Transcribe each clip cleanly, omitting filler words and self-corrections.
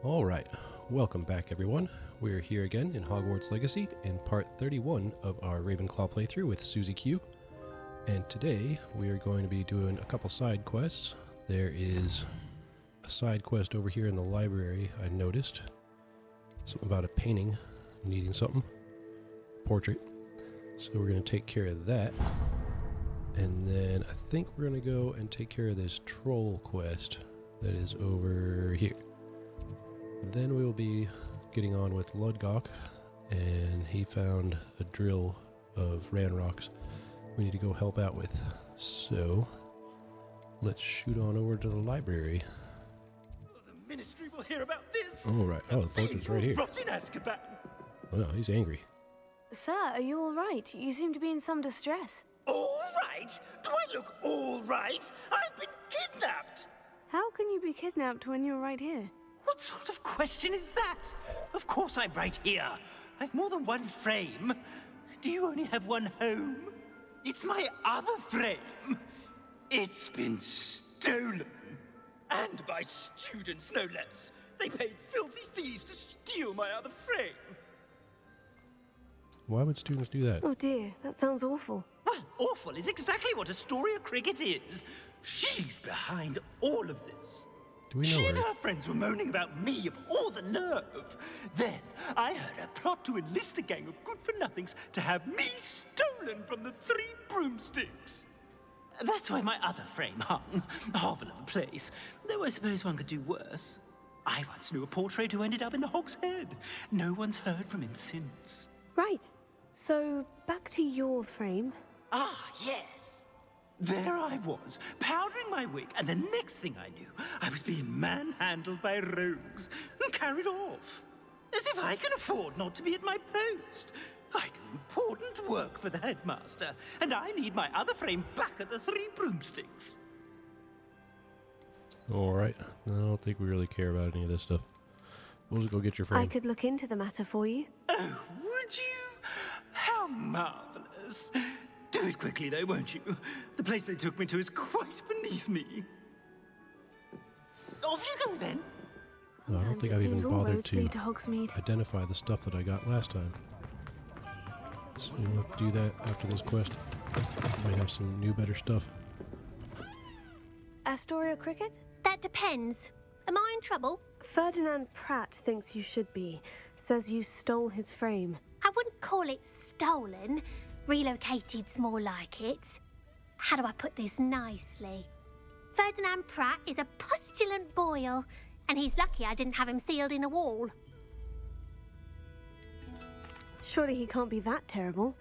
Alright, welcome back everyone. We're here again in Hogwarts Legacy in part 31 of our Ravenclaw playthrough with Susie Q. And today we are going to be doing a couple side quests. There is a side quest over here in the library I noticed. Something about a painting needing something. Portrait. So we're going to take care of that. And then I think we're going to go and take care of this troll quest that is over here. Then we will be getting on with Lodgok, and he found a drill of Ranroks we need to go help out with. So let's shoot on over to the library. The ministry will hear about this. All right. Oh, the portrait's right here. Rot in Azkaban. Well, he's angry. Sir, are you all right? You seem to be in some distress. All right? Do I look all right? I've been kidnapped. How can you be kidnapped when you're right here? What sort of question is that? Of course I'm right here. I've more than one frame. Do you only have one home? It's my other frame. It's been stolen. And by students, no less. They paid filthy thieves to steal my other frame. Why would students do that? Oh dear, that sounds awful. Well, awful is exactly what Astoria Cricket is. She's behind all of this. Do we know She and her? her friends were moaning about me of all the nerve. Then I heard a plot to enlist a gang of good-for-nothings to have me stolen from the Three Broomsticks. That's why my other frame hung. A hovel of a place. Though I suppose one could do worse. I once knew a portrait who ended up in the Hog's Head. No one's heard from him since. Right. So, back to your frame. Ah, yes. There I was, powdering my wig, and the next thing I knew, I was being manhandled by rogues and carried off. As if I can afford not to be at my post. I do important work for the headmaster, and I need my other frame back at the Three Broomsticks. Alright. I don't think we really care about any of this stuff. We'll just go get your frame. I could look into the matter for you. Oh, would you? How marvelous. Do it quickly, though, won't you? The place they took me to is quite beneath me. Off you go, then. I don't Sometimes think it I've even seems all bothered roads to lead to Hogsmeade. identify the stuff that I got last time. So we'll do that after this quest. Might have some new, better stuff. Astoria Cricket? That depends. Am I in trouble? Ferdinand Pratt thinks you should be. Says you stole his frame. I wouldn't call it stolen. Relocated's more like it. How do I put this nicely? Ferdinand Pratt is a postulant boil, and he's lucky I didn't have him sealed in a wall. Surely he can't be that terrible.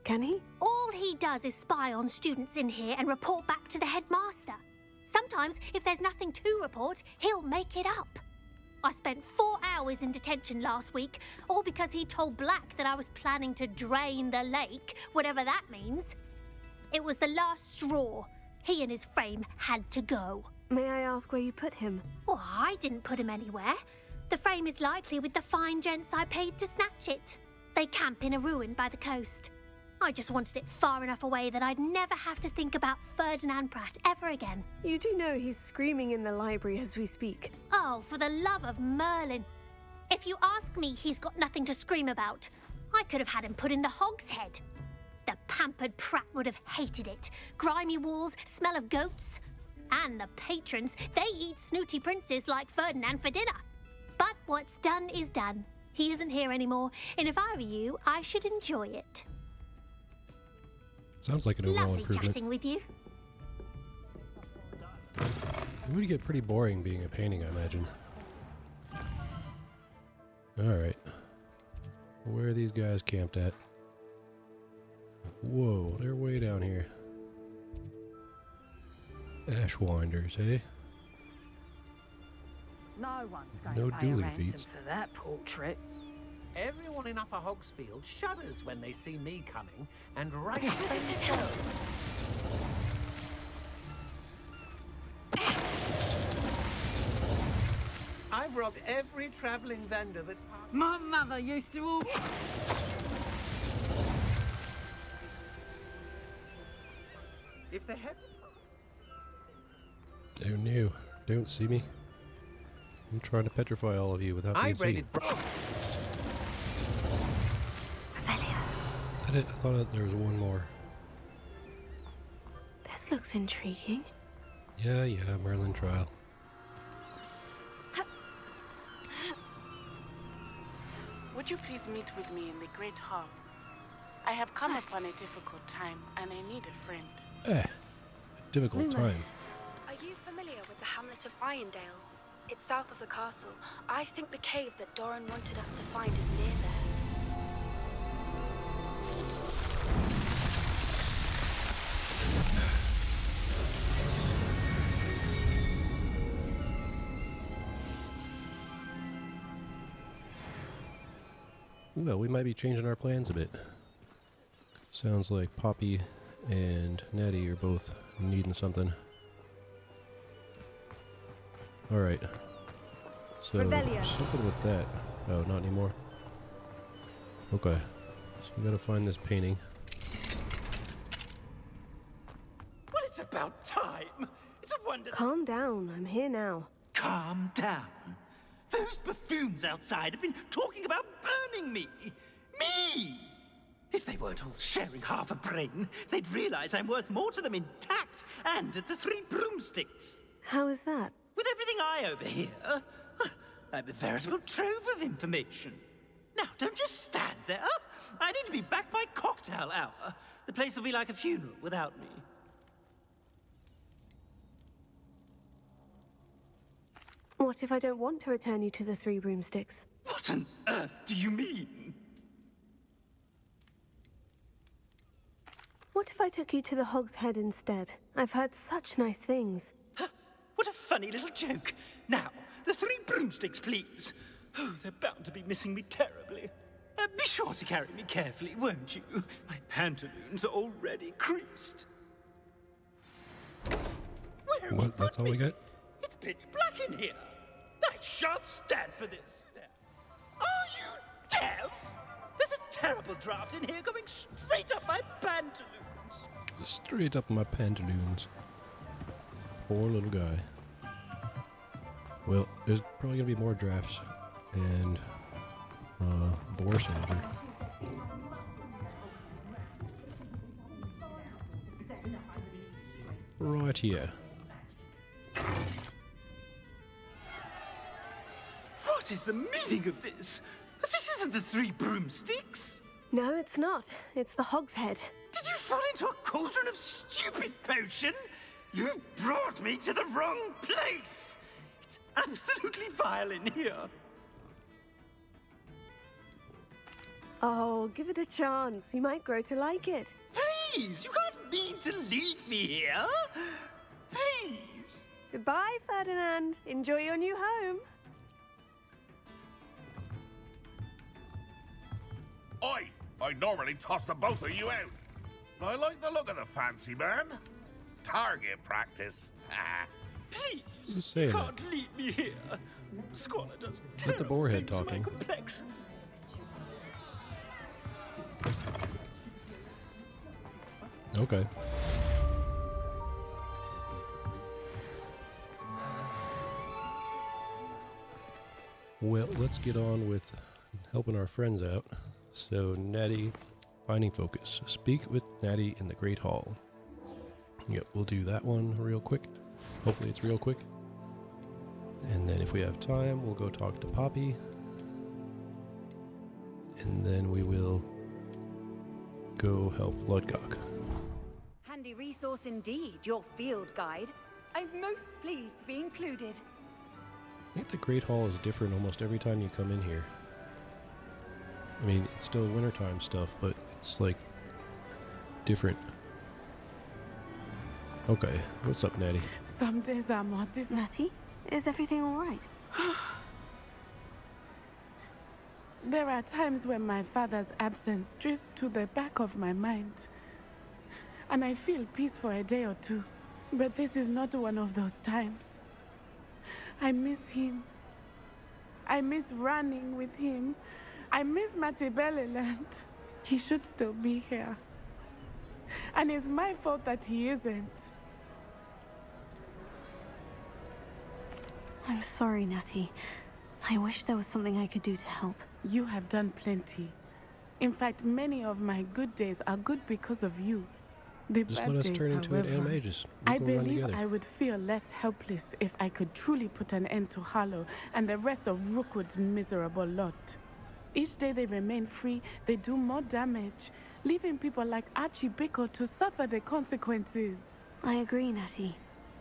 Can he? All he does is spy on students in here and report back to the headmaster. Sometimes, if there's nothing to report, he'll make it up. I spent 4 hours in detention last week, all because he told Black that I was planning to drain the lake, whatever that means. It was the last straw. He and his frame had to go. May I ask where you put him? Oh, I didn't put him anywhere. The frame is likely with the fine gents I paid to snatch it. They camp in a ruin by the coast. I just wanted it far enough away that I'd never have to think about Ferdinand Pratt ever again. You do know he's screaming in the library as we speak. Oh, for the love of Merlin. If you ask me, he's got nothing to scream about. I could have had him put in the Hog's Head. The pampered Pratt would have hated it. Grimy walls, smell of goats. And the patrons, they eat snooty princes like Ferdinand for dinner. But what's done is done. He isn't here anymore, and if I were you, I should enjoy it. Sounds like an overall Lovely improvement. chatting with you. It would get pretty boring being a painting, I imagine. Alright. Where are these guys camped at? Whoa, they're way down here. Ashwinders, eh? No one's going No to pay a dueling ransom feats. for that portrait. Everyone in Upper Hogsfield shudders when they see me coming, and right I've robbed every travelling vendor that's passed. My mother used to all... If they had... Oh no, don't see me. I'm trying to petrify all of you without being I've seen. raided. Revelio. Is that it? I thought there was one more. This looks intriguing. Yeah, Merlin trial. Would you please meet with me in the Great Hall? I have come upon a difficult time, and I need a friend. Difficult time. Lumos. Are you familiar with the hamlet of Irondale? It's south of the castle. I think the cave that Doran wanted us to find is near there. Well, we might be changing our plans a bit. Sounds like Poppy and Natty are both needing something. Alright. So, Revelio. something with that. Oh, not anymore. Okay. So we gotta find this painting. Well, it's about time. It's a wonder. Calm down. I'm here now. Calm down. Those buffoons outside have been talking about burning me. Me! If they weren't all sharing half a brain, they'd realize I'm worth more to them intact and at the Three Broomsticks. How is that? With everything I overhear, I'm a veritable trove of information. Now, don't just stand there. I need to be back by cocktail hour. The place will be like a funeral without me. What if I don't want to return you to the Three Broomsticks? What on earth do you mean? What if I took you to the Hog's Head instead? I've heard such nice things. What a funny little joke. Now, the Three Broomsticks, please. Oh, they're bound to be missing me terribly. Be sure to carry me carefully, won't you? My pantaloons are already creased. Where have you What? That's put all we me? got? It's pitch black in here. I shan't stand for this. Are you deaf? There's a terrible draft in here going straight up my pantaloons. Straight up my pantaloons. Poor little guy. Well, there's probably gonna be more drafts and boar saver. Right here. What is the meaning of this? This isn't the Three Broomsticks. No, it's not. It's the Hog's Head. Did you fall into a cauldron of stupid potion? You've brought me to the wrong place. It's absolutely vile in here. Oh, give it a chance. You might grow to like it. Please, you can't mean to leave me here. Please. Goodbye, Ferdinand. Enjoy your new home. I normally toss the both of you out. But I like the look of the fancy man. Target practice. Please, Who's you saying that? can't leave me here. Squalor does Let the terrible boarhead things to my talking. complexion. Okay. Well, let's get on with helping our friends out. So, Natty, finding focus. Speak with Natty in the Great Hall. Yep, we'll do that one real quick. Hopefully it's real quick. And then if we have time, we'll go talk to Poppy. And then we will go help Lodgok. Handy resource indeed, your field guide. I'm most pleased to be included. I think the Great Hall is different almost every time you come in here. I mean, it's still wintertime stuff, but it's like different. Okay, what's up, Natty? Some days are more different. Natty, is everything all right? There are times when my father's absence drifts to the back of my mind. And I feel peace for a day or two. But this is not one of those times. I miss him. I miss running with him. I miss Matibeleland. He should still be here. And it's my fault that he isn't. I'm sorry, Natty. I wish there was something I could do to help. You have done plenty. In fact, many of my good days are good because of you. The Just bad let us days, turn into an however, animagus. I believe I would feel less helpless if I could truly put an end to Harlow and the rest of Rookwood's miserable lot. Each day they remain free, they do more damage, leaving people like Archie Bickle to suffer the consequences. I agree, Natty.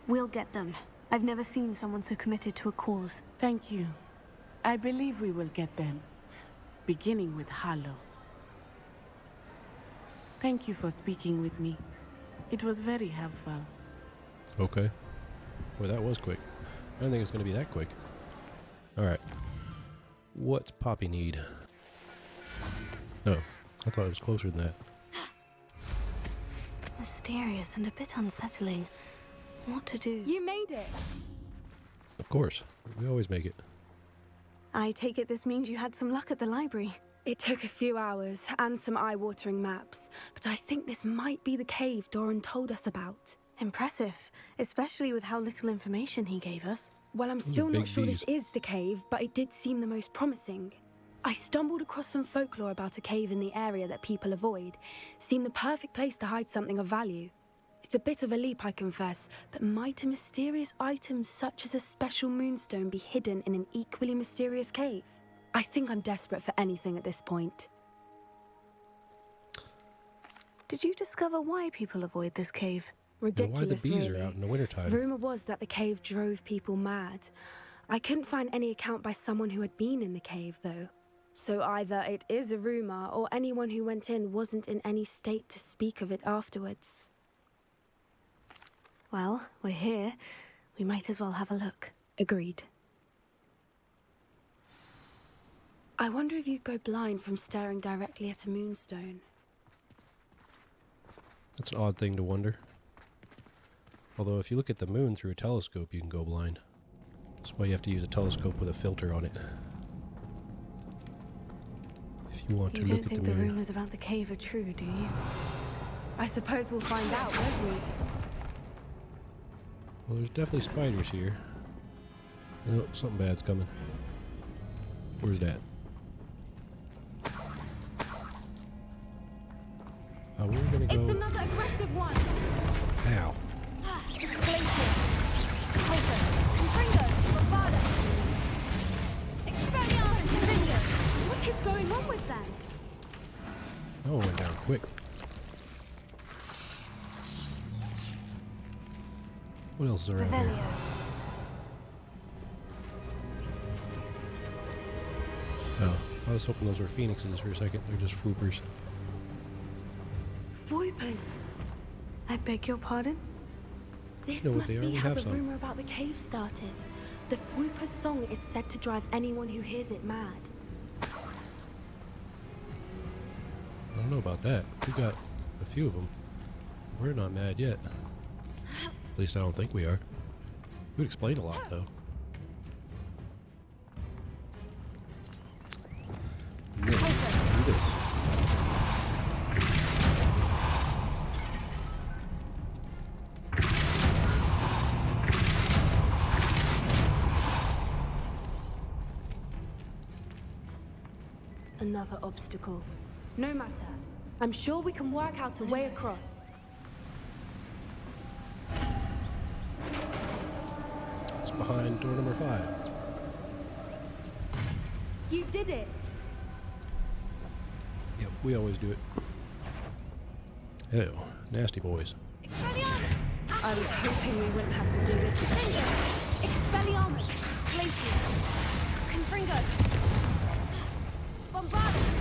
We'll get them. I've never seen someone so committed to a cause. Thank you. I believe we will get them, beginning with Harlow. Thank you for speaking with me. It was very helpful. Okay. Well, that was quick. I don't think it's going to be that quick. Alright. What's Poppy need? Oh, I thought it was closer than that. Mysterious and a bit unsettling. What to do? You made it! Of course. We always make it. I take it this means you had some luck at the library. It took a few hours and some eye-watering maps, but I think this might be the cave Doran told us about. Impressive, especially with how little information he gave us. Well, I'm still not sure this is the cave, but it did seem the most promising. I stumbled across some folklore about a cave in the area that people avoid. Seemed the perfect place to hide something of value. It's a bit of a leap, I confess, but might a mysterious item such as a special moonstone be hidden in an equally mysterious cave? I think I'm desperate for anything at this point. Did you discover why people avoid this cave? Ridiculous, why the bees really. are out in the wintertime. Rumor was that the cave drove people mad. I couldn't find any account by someone who had been in the cave, though. So either it is a rumor, or anyone who went in wasn't in any state to speak of it afterwards. Well, we're here. We might as well have a look. Agreed. I wonder if you'd go blind from staring directly at a moonstone. That's an odd thing to wonder. Although if you look at the moon through a telescope, you can go blind. That's why you have to use a telescope with a filter on it. If you want to look at the moon. You don't think the rumors about the cave are true, do you? I suppose we'll find out, won't we? Well, there's definitely spiders here. Oh, something bad's coming. Where's that? Oh, we're gonna go. It's another aggressive one! Ow. What is going on with them? Oh, it went down quick. What else is around here? Oh, I was hoping those were phoenixes for a second. They're just swoopers. Voipers. I beg your pardon? This know what must they are? be We how have the some. rumor about the cave started. The Whooper's song is said to drive anyone who hears it mad. I don't know about that. We got a few of them. We're not mad yet. At least I don't think we are. It would explain a lot, though. No, do this. Another obstacle. No matter. I'm sure we can work out a way across. It's behind door number 5. You did it! Yep, we always do it. Ew, nasty boys. I was hoping we wouldn't have to do this. Expelliarmus! Glaciers! Confringo! Bombardment!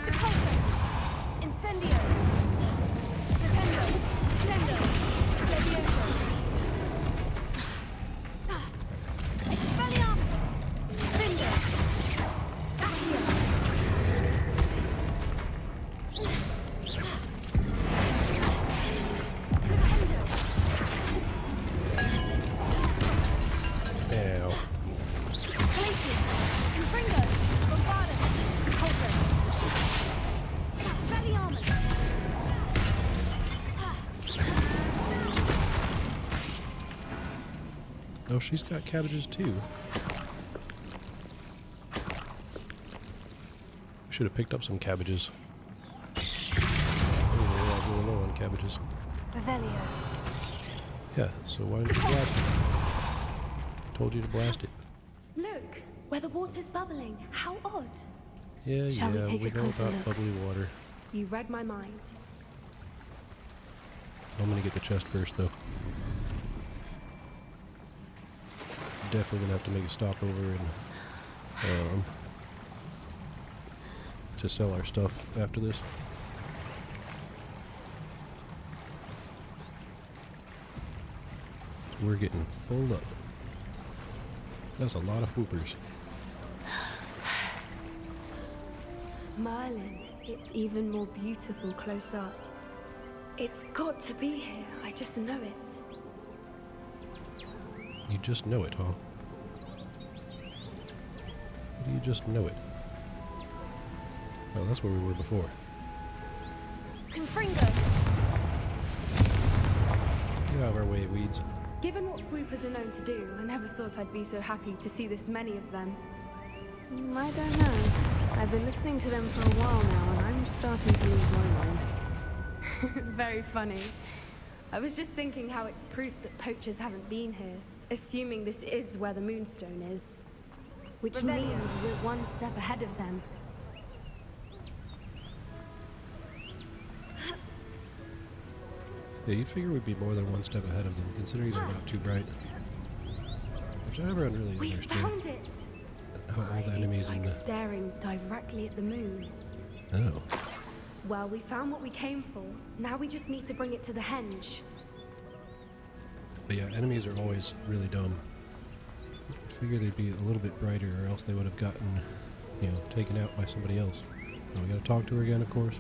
Repulsor! Incendio! Defendo! Descendo! Levioso! Expelliarmus! Findo! Accio! Ew. Glaciers! Confringo! Bombardment! Repulsor! Expelliarmus! Oh, she's got cabbages too. We should have picked up some cabbages. I didn't realize we were low on cabbages. Revelio. Yeah, so why didn't you blast it? Told you to blast it. Look, where the water's bubbling. How odd. Yeah, Shall we take a know closer about look? bubbly water. You read my mind. I'm gonna get the chest first, though. Definitely gonna have to make a stopover and to sell our stuff after this. We're getting full up. That's a lot of whoopers. Merlin, it's even more beautiful close up. It's got to be here. I just know it. You just know it, huh? How do you just know it? Oh, that's where we were before. Confringo! Get out of our way, weeds. Given what whoopers are known to do, I never thought I'd be so happy to see this many of them. I don't know. I've been listening to them for a while now, and I'm starting to lose my mind. Very funny. I was just thinking how it's proof that poachers haven't been here, assuming this is where the moonstone is. Which means we're one step ahead of them. Yeah, you'd figure we'd be more than one step ahead of them, considering they're not too bright. Which I never really We understood. found it! How all the enemies It's in like the... staring directly at the moon. Oh. Well, we found what we came for. Now we just need to bring it to the henge. But yeah, enemies are always really dumb. I figure they'd be a little bit brighter, or else they would have gotten, taken out by somebody else. Oh, we gotta talk to her again, of course.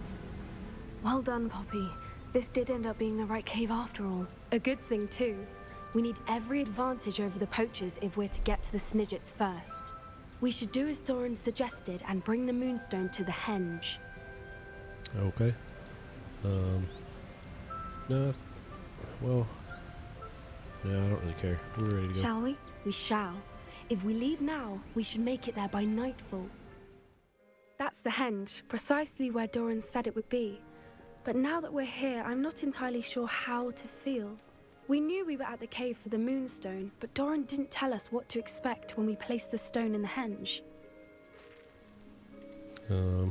Well done, Poppy. This did end up being the right cave after all. A good thing, too. We need every advantage over the poachers if we're to get to the Snidgets first. We should do as Doran suggested and bring the moonstone to the henge. Okay. No. Well... No, I don't really care. We're ready to go. Shall we? We shall. If we leave now, we should make it there by nightfall. That's the henge, precisely where Doran said it would be. But now that we're here, I'm not entirely sure how to feel. We knew we were at the cave for the moonstone, but Doran didn't tell us what to expect when we placed the stone in the henge. Yeah,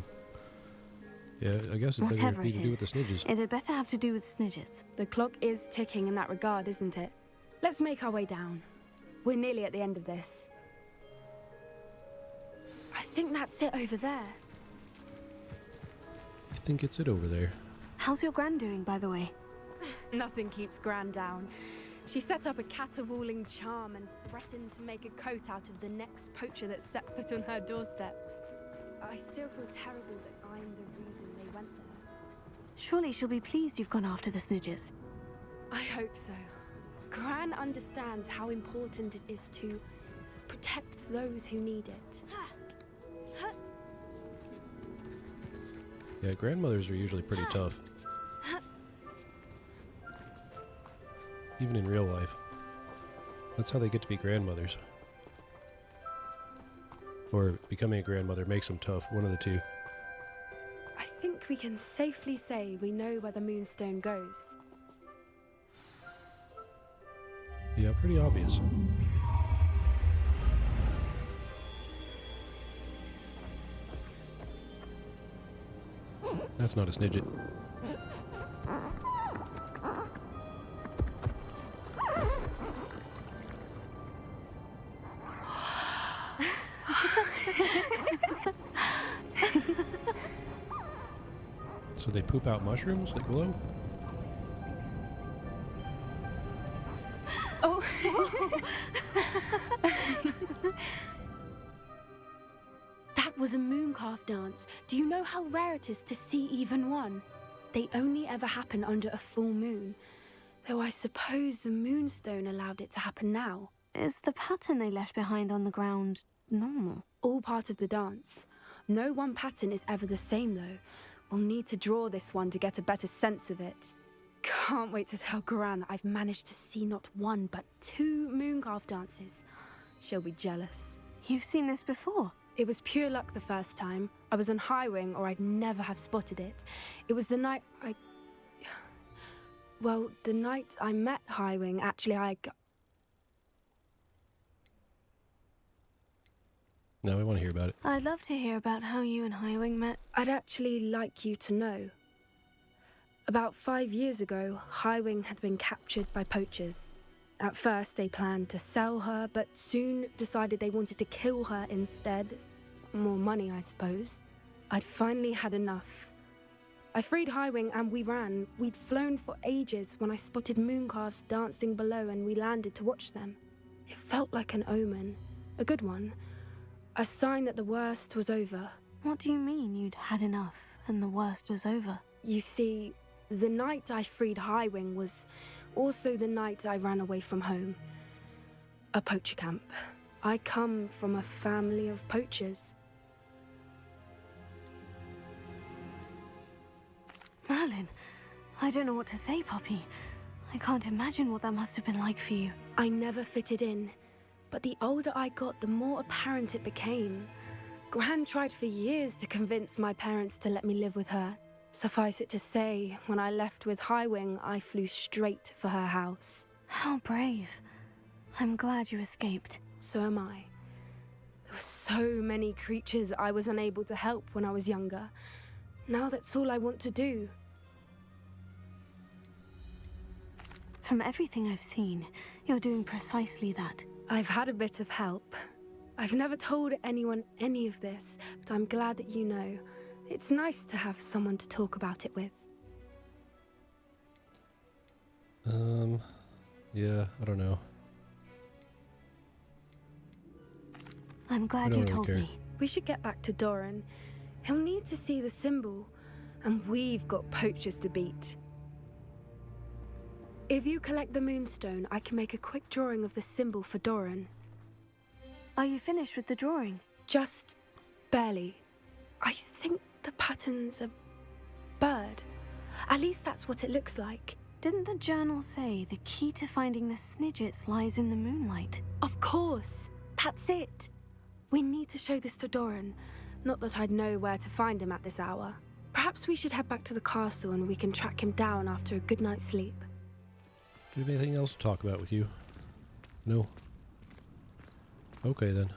I guess it doesn't have Whatever to it do with the is, Snidgets. it had better have to do with Snidgets. The clock is ticking in that regard, isn't it? Let's make our way down. We're nearly at the end of this. I think that's it over there. I think it's it over there. How's your gran doing, by the way? Nothing keeps Gran down. She set up a caterwauling charm and threatened to make a coat out of the next poacher that set foot on her doorstep. I still feel terrible that I'm the reason they went there. Surely she'll be pleased you've gone after the Snidgets. I hope so. Gran understands how important it is to protect those who need it. Yeah, grandmothers are usually pretty tough. Even in real life. That's how they get to be grandmothers. Or becoming a grandmother makes them tough, one of the two. I think we can safely say we know where the moonstone goes. Yeah, pretty obvious. That's not a Snidget. So they poop out mushrooms that glow? Oh! That was a mooncalf dance. Do you know how rare it is to see even one? They only ever happen under a full moon. Though I suppose the moonstone allowed it to happen now. Is the pattern they left behind on the ground normal? All part of the dance. No one pattern is ever the same, though. We'll need to draw this one to get a better sense of it. can't wait to tell Gran that I've managed to see not one but 2 mooncalf dances. She'll be jealous. You've seen this before? It was pure luck the first time. I was on Highwing, or I'd never have spotted it. It was the night the night I met Highwing, actually, No, we want to hear about it. I'd love to hear about how you and Highwing met. I'd actually like you to know. About 5 years ago, Highwing had been captured by poachers. At first, they planned to sell her, but soon decided they wanted to kill her instead. More money, I suppose. I'd finally had enough. I freed Highwing and we ran. We'd flown for ages when I spotted mooncalves dancing below and we landed to watch them. It felt like an omen. A good one. A sign that the worst was over. What do you mean you'd had enough and the worst was over? You see, the night I freed Highwing was also the night I ran away from home. A poacher camp. I come from a family of poachers. Merlin, I don't know what to say, Poppy. I can't imagine what that must have been like for you. I never fitted in, but the older I got, the more apparent it became. Gran tried for years to convince my parents to let me live with her. Suffice it to say, when I left with Highwing, I flew straight for her house. How brave. I'm glad you escaped. So am I. There were so many creatures I was unable to help when I was younger. Now that's all I want to do. From everything I've seen, you're doing precisely that. I've had a bit of help. I've never told anyone any of this, but I'm glad that you know. It's nice to have someone to talk about it with. Yeah, I don't know. I'm glad you told me. We should get back to Doran. He'll need to see the symbol, and we've got poachers to beat. If you collect the moonstone, I can make a quick drawing of the symbol for Doran. Are you finished with the drawing? Just barely. I think the pattern's a bird. At least that's what it looks like. Didn't the journal say the key to finding the Snidgets lies in the moonlight? Of course. That's it. We need to show this to Doran. Not that I'd know where to find him at this hour. Perhaps we should head back to the castle and we can track him down after a good night's sleep. Do you have anything else to talk about with you? No? Okay then.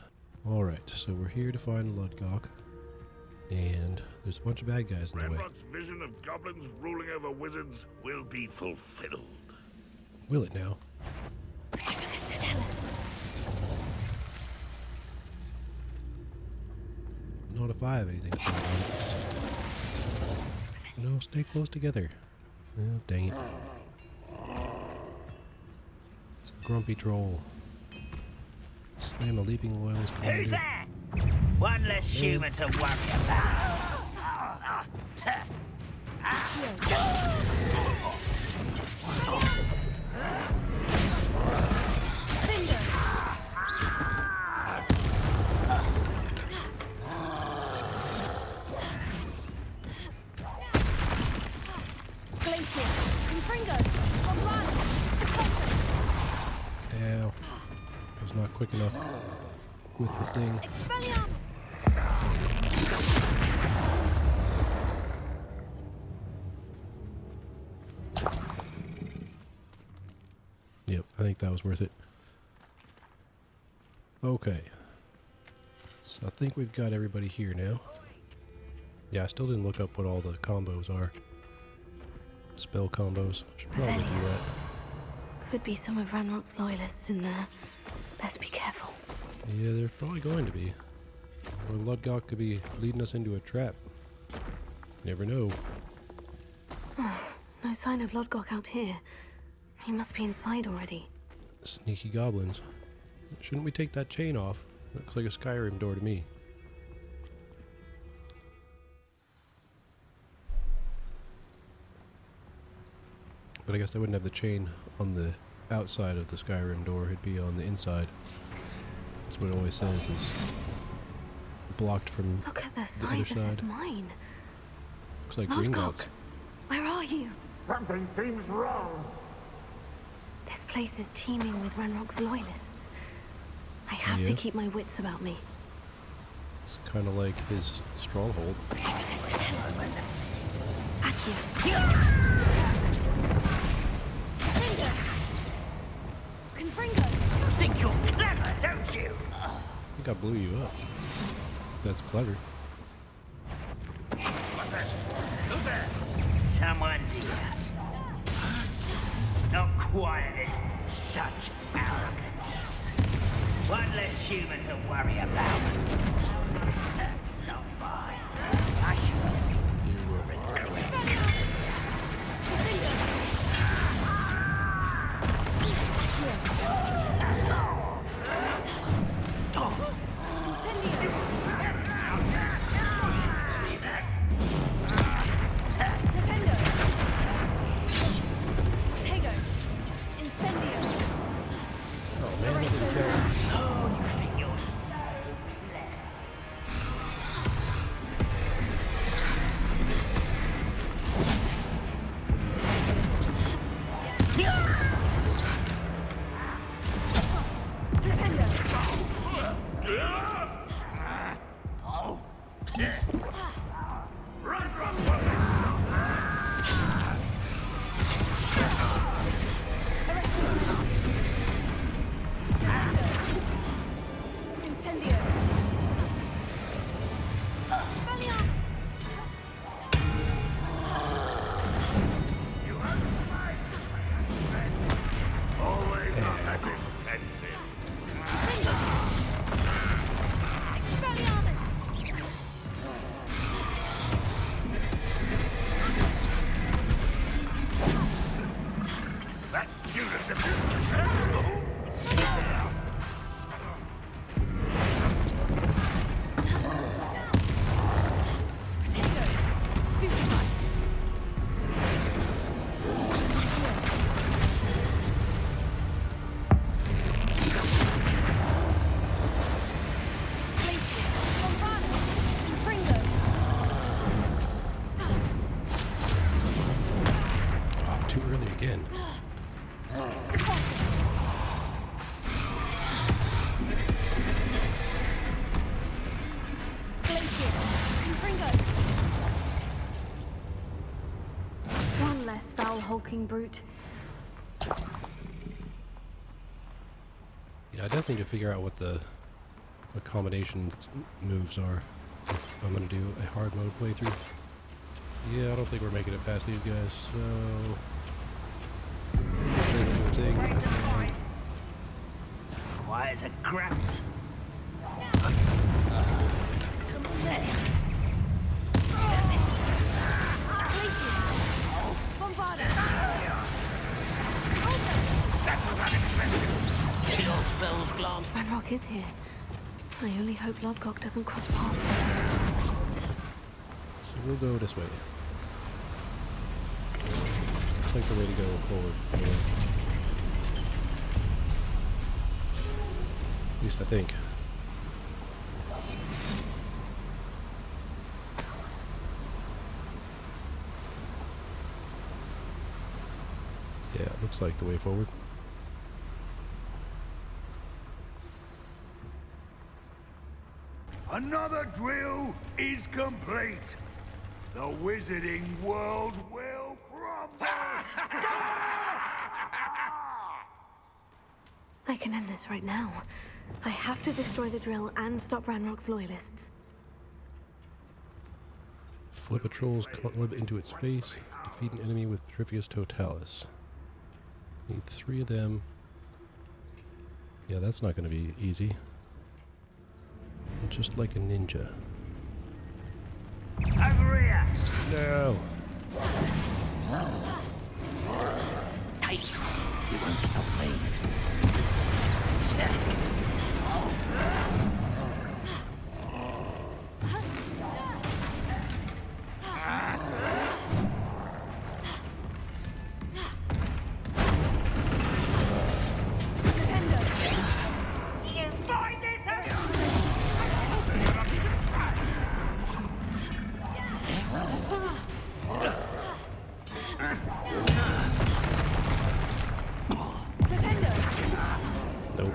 Alright, so we're here to find Lodgok. And there's a bunch of bad guys in the way. Ranrok's vision of goblins ruling over wizards will be fulfilled. Will it now? Not if I have anything to say about it. No, stay close together. Oh, dang it. It's a grumpy troll. Slam a leaping loyalist. Who's that? One less human to worry about. Ow. I was not quick enough with the thing. Yep, I think that was worth it. Okay. So I think we've got everybody here now. Yeah, I still didn't look up what all the combos are. Spell combos. Should probably do that. Could be some of Ranrok's loyalists in there. Best be careful. Yeah, there's probably going to be. Or Lodgok could be leading us into a trap. Never know. No sign of Lodgok out here. He must be inside already. Sneaky goblins. Shouldn't we take that chain off? Looks like a Skyrim door to me. But I guess I wouldn't have the chain on the outside of the Skyrim door. It'd be on the inside. That's what it always says, is blocked from Look at the the size other of this side. mine. Looks like Lodgok, Gringotts. where are you? Something seems wrong. This place is teeming with Ranrok's loyalists. I have to keep my wits about me. It's kind of like his stronghold. Confringo! You think you're clever, don't you? I think I blew you up. That's clever. What's that? Who's there? Someone's here. Not quiet. Such arrogance. One less human to worry about. That's not fine. You will regret. Hulking brute. Yeah, I definitely need to figure out what the combination moves are if I'm going to do a hard mode playthrough. Yeah, I don't think we're making it past these guys, so... Quiet as a crap. Ranrok is here. I only hope Lodgok doesn't cross paths with him. So we'll go this way. Looks like the way to go forward. At least I think. Yeah, it looks like the way forward. Another drill is complete. The wizarding world will crumble. I can end this right now. I have to destroy the drill and stop Ranrok's loyalists. Flip a troll's cutweb into its face. Defeat an enemy with Petrificus Totalis. Need 3 of them. Yeah, that's not going to be easy. Just like a ninja. Over here! No! Taste! You won't stop me. Nope.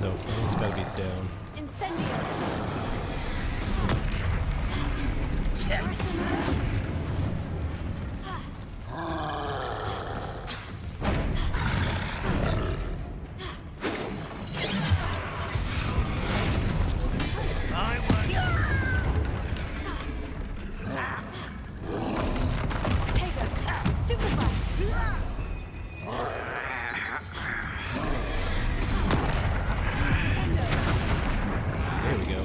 No, it's gotta be down. There we go.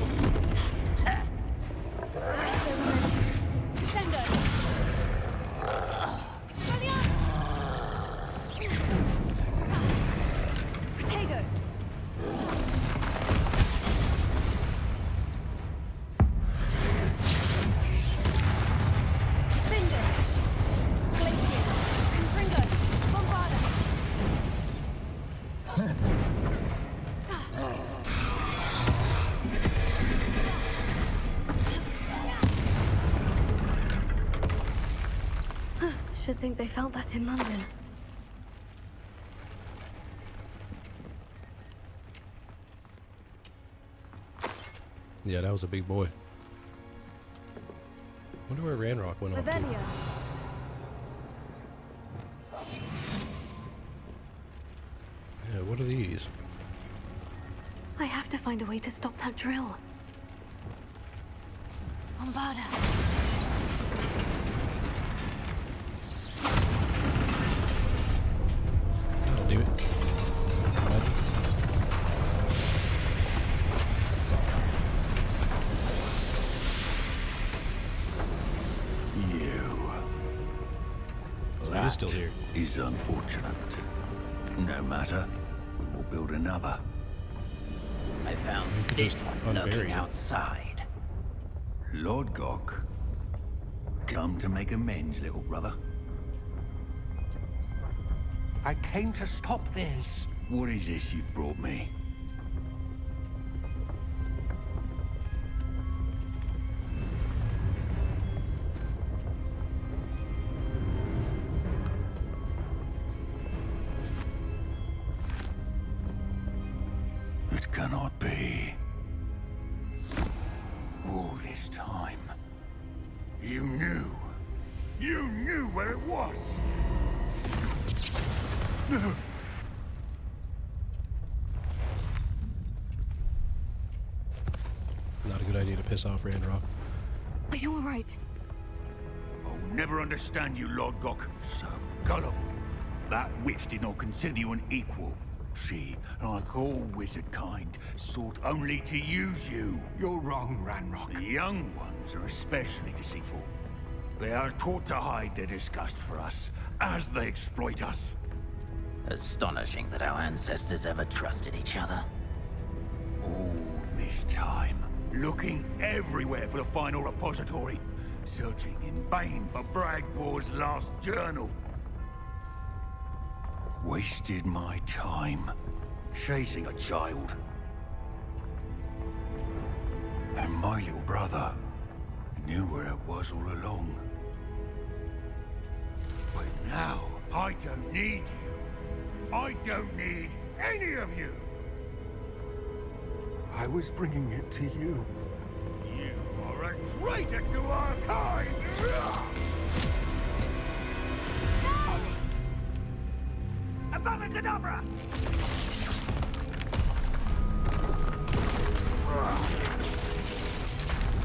Should think they felt that in London. Yeah, that was a big boy. Wonder where Ranrok went off to. Yeah, what are these? I have to find a way to stop that drill. Bombarda. That'll do it. That still here. is unfortunate. No matter, we will build another. I found this one lurking outside. Lodgok, come to make amends, little brother. I came to stop this. What is this you've brought me? It cannot be. All this time, you knew where it was. Not a good idea to piss off Ranrok. Are you all right? I'll never understand you, Lodgok. So gullible. That witch did not consider you an equal. She, like all wizard kind, sought only to use you. You're wrong, Ranrok. The young ones are especially deceitful. They are taught to hide their disgust for us, as they exploit us. Astonishing that our ancestors ever trusted each other. All this time, looking everywhere for the final repository, searching in vain for Bragbor's last journal. Wasted my time chasing a child. And my little brother knew where it was all along. But now, I don't need you. I don't need any of you. I was bringing it to you. You are a traitor to our kind! Avada Kedavra!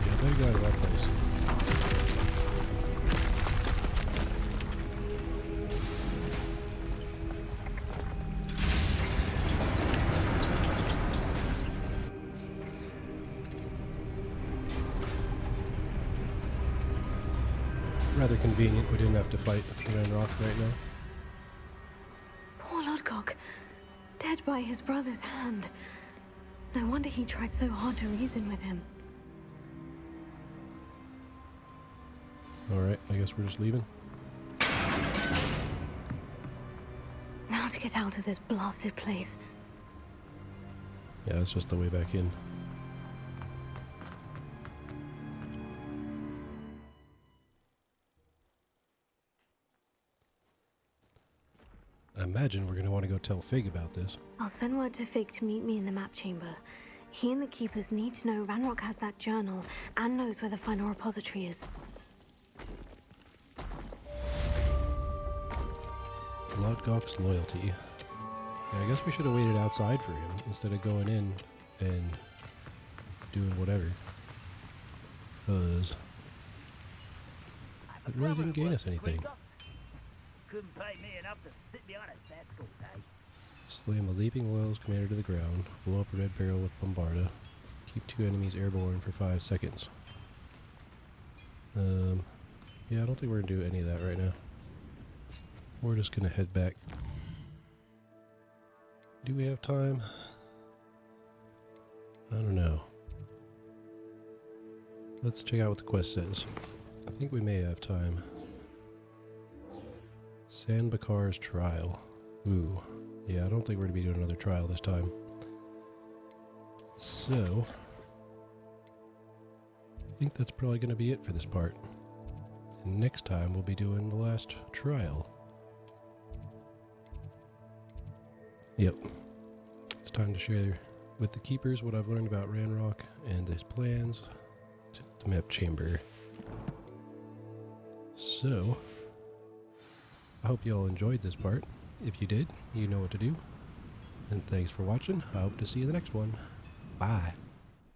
Yeah, they got it right place. Rather convenient we didn't have to fight Ranrok right now. Poor Lodgok, dead by his brother's hand. No wonder he tried so hard to reason with him. Alright, I guess we're just leaving. Now to get out of this blasted place. Yeah, that's just the way back in. I imagine we're going to want to go tell Fig about this. I'll send word to Fig to meet me in the map chamber. He and the keepers need to know Ranrok has that journal and knows where the final repository is. Lodgok's loyalty. Yeah, I guess we should have waited outside for him instead of going in and doing whatever. Because it really didn't gain us anything. Couldn't pay me enough to sit behind a desk all day. Slam the leaping Wells commander to the ground. Blow up a red barrel with Bombarda. Keep 2 enemies airborne for 5 seconds. Yeah, I don't think we're going to do any of that right now. We're just going to head back. Do we have time? I don't know. Let's check out what the quest says. I think we may have time. Sanbakar's trial. Ooh. Yeah, I don't think we're going to be doing another trial this time. So, I think that's probably going to be it for this part. And next time we'll be doing the last trial. Yep. It's time to share with the keepers what I've learned about Ranrok and his plans to the map chamber. So, I hope you all enjoyed this part. If you did, you know what to do. And thanks for watching. I hope to see you in the next one. Bye.